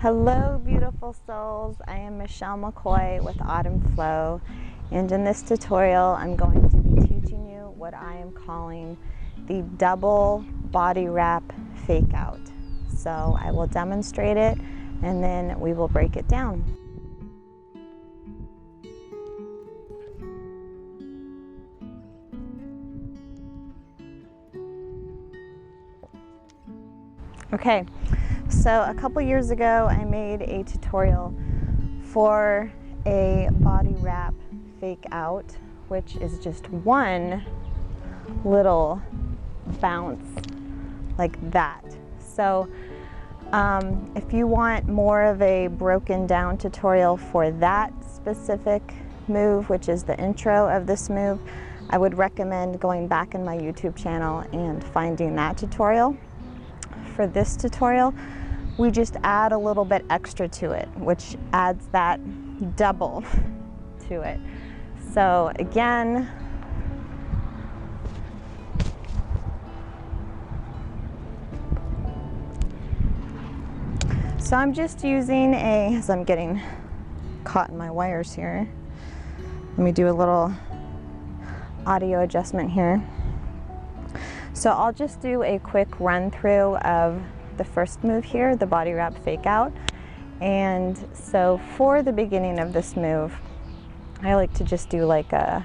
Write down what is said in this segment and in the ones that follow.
Hello beautiful souls, I am Michelle McCoy with Autumn Flow, and in this tutorial I'm going to be teaching you what I am calling the double body wrap fake out. So I will demonstrate it and then we will break it down. Okay, so a couple years ago I made a tutorial for a body wrap fake out, which is just one little bounce like that. So if you want more of a broken down tutorial for that specific move, which is the intro of this move, I would recommend going back in my YouTube channel and finding that tutorial. For this tutorial, we just add a little bit extra to it, which adds that double to it. So again, so I'm just using as I'm getting caught in my wires here, let me do a little audio adjustment here. So I'll just do a quick run through of the first move here, the body wrap fake out. And so for the beginning of this move, I like to just do like a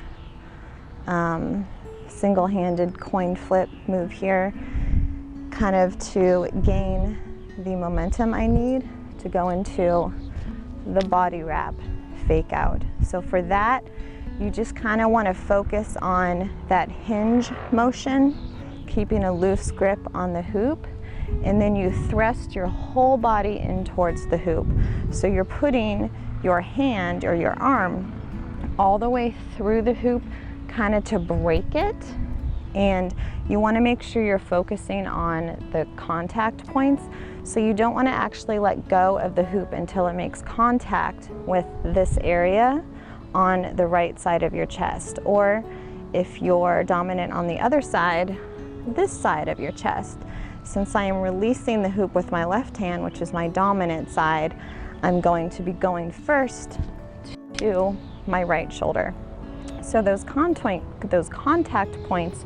single-handed coin flip move here, kind of to gain the momentum I need to go into the body wrap fake out. So for that, you just kind of want to focus on that hinge motion, keeping a loose grip on the hoop, and then you thrust your whole body in towards the hoop. So you're putting your hand or your arm all the way through the hoop, kind of to break it, and you want to make sure you're focusing on the contact points. So you don't want to actually let go of the hoop until it makes contact with this area on the right side of your chest, or if you're dominant on the other side, this side of your chest. Since I am releasing the hoop with my left hand, which is my dominant side, I'm going to be going first to my right shoulder. So those contact points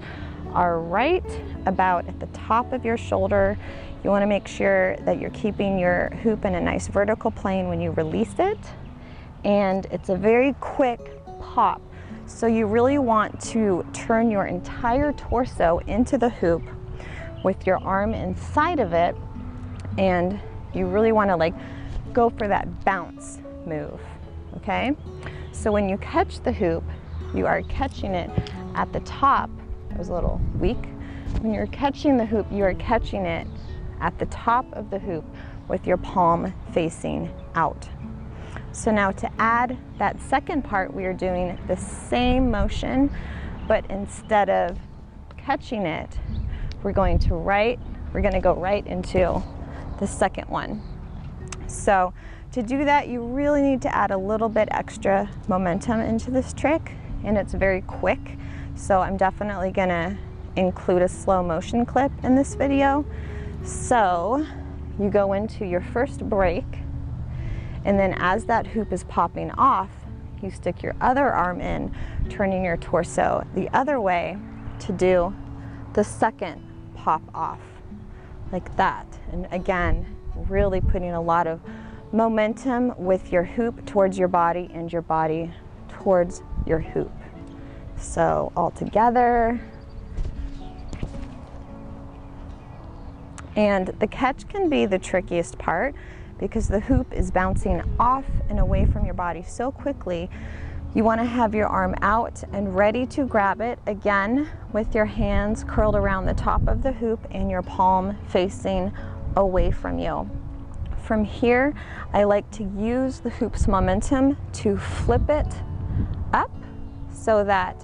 are right about at the top of your shoulder. You want to make sure that you're keeping your hoop in a nice vertical plane when you release it, and it's a very quick pop. So you really want to turn your entire torso into the hoop with your arm inside of it, and you really want to like go for that bounce move, okay? So when you catch the hoop, you are catching it at the top. It was a little weak. When you're catching the hoop, you are catching it at the top of the hoop with your palm facing out. So now to add that second part, we are doing the same motion, but instead of catching it, we're going to go right into the second one. So to do that, you really need to add a little bit extra momentum into this trick, and it's very quick. So I'm definitely gonna include a slow motion clip in this video. So you go into your first break, and then as that hoop is popping off, you stick your other arm in, turning your torso the other way to do the second pop off, like that. And again, really putting a lot of momentum with your hoop towards your body and your body towards your hoop. So all together. And the catch can be the trickiest part, because the hoop is bouncing off and away from your body so quickly. You want to have your arm out and ready to grab it, again with your hands curled around the top of the hoop and your palm facing away from you. From here, I like to use the hoop's momentum to flip it up so that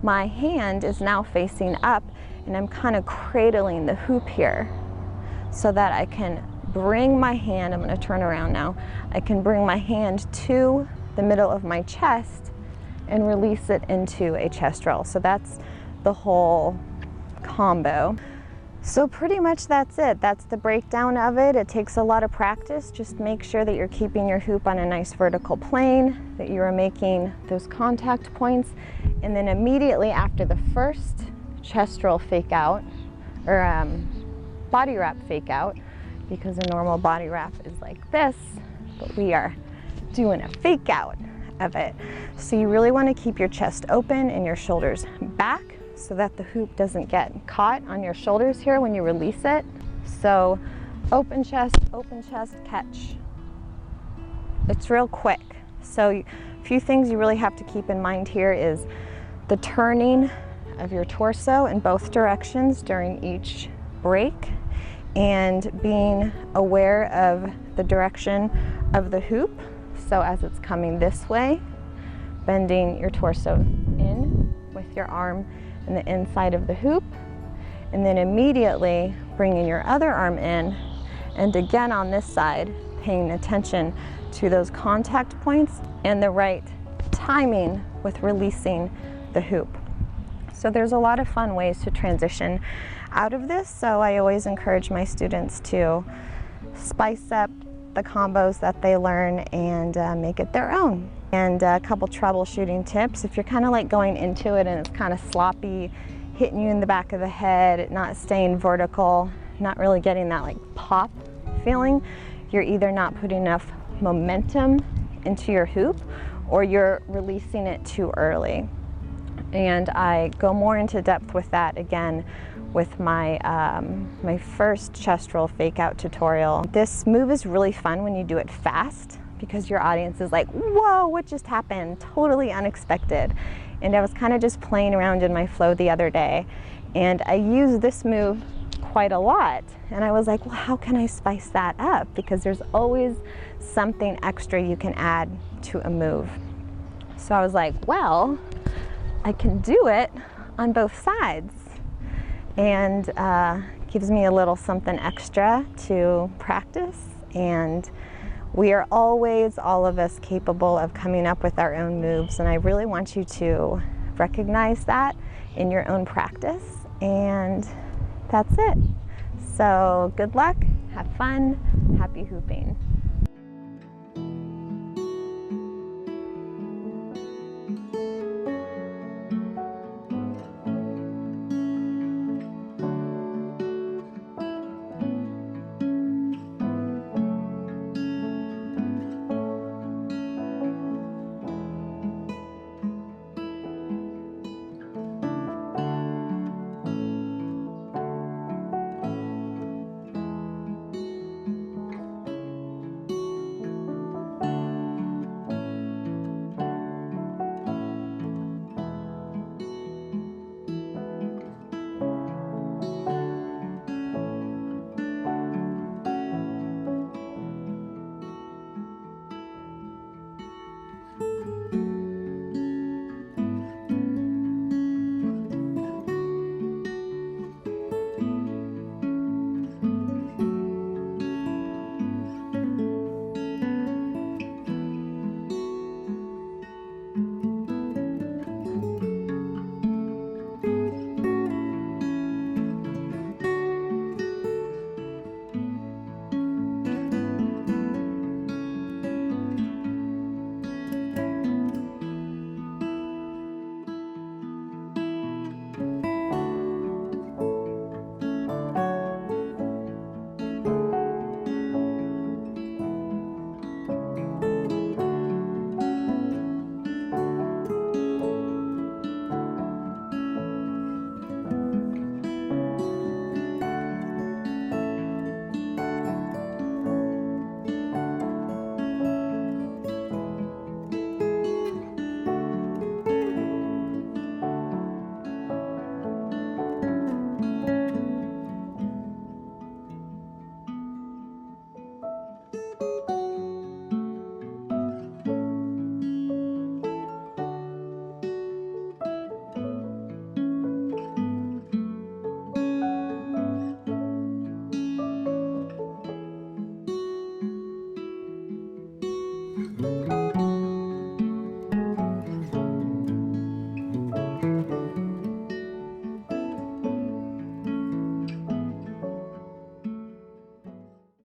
my hand is now facing up, and I'm kind of cradling the hoop here so that I can bring my hand, I'm going to turn around now, I can bring my hand to the middle of my chest and release it into a chest roll. So that's the whole combo. So pretty much that's it. That's the breakdown of it. It takes a lot of practice. Just make sure that you're keeping your hoop on a nice vertical plane, that you are making those contact points, and then immediately after the first chest roll fake out, or body wrap fake out, because a normal body wrap is like this, but we are doing a fake out of it. So you really want to keep your chest open and your shoulders back so that the hoop doesn't get caught on your shoulders here when you release it. So open chest, catch. It's real quick. So a few things you really have to keep in mind here is the turning of your torso in both directions during each break, and being aware of the direction of the hoop. So as it's coming this way, bending your torso in with your arm in the inside of the hoop, and then immediately bringing your other arm in, and again on this side, paying attention to those contact points and the right timing with releasing the hoop. So there's a lot of fun ways to transition out of this, so I always encourage my students to spice up the combos that they learn and make it their own. And a couple troubleshooting tips: if you're kind of like going into it and it's kind of sloppy, hitting you in the back of the head, not staying vertical, not really getting that like pop feeling, you're either not putting enough momentum into your hoop or you're releasing it too early. And I go more into depth with that again with my my first chest roll fake out tutorial. This move is really fun when you do it fast, because your audience is like, whoa, what just happened? Totally unexpected. And I was kind of just playing around in my flow the other day, and I use this move quite a lot. And I was like, well, how can I spice that up? Because there's always something extra you can add to a move. So I was like, well, I can do it on both sides, and gives me a little something extra to practice. And we are always, all of us, capable of coming up with our own moves, and I really want you to recognize that in your own practice. And that's it. So good luck, have fun, happy hooping.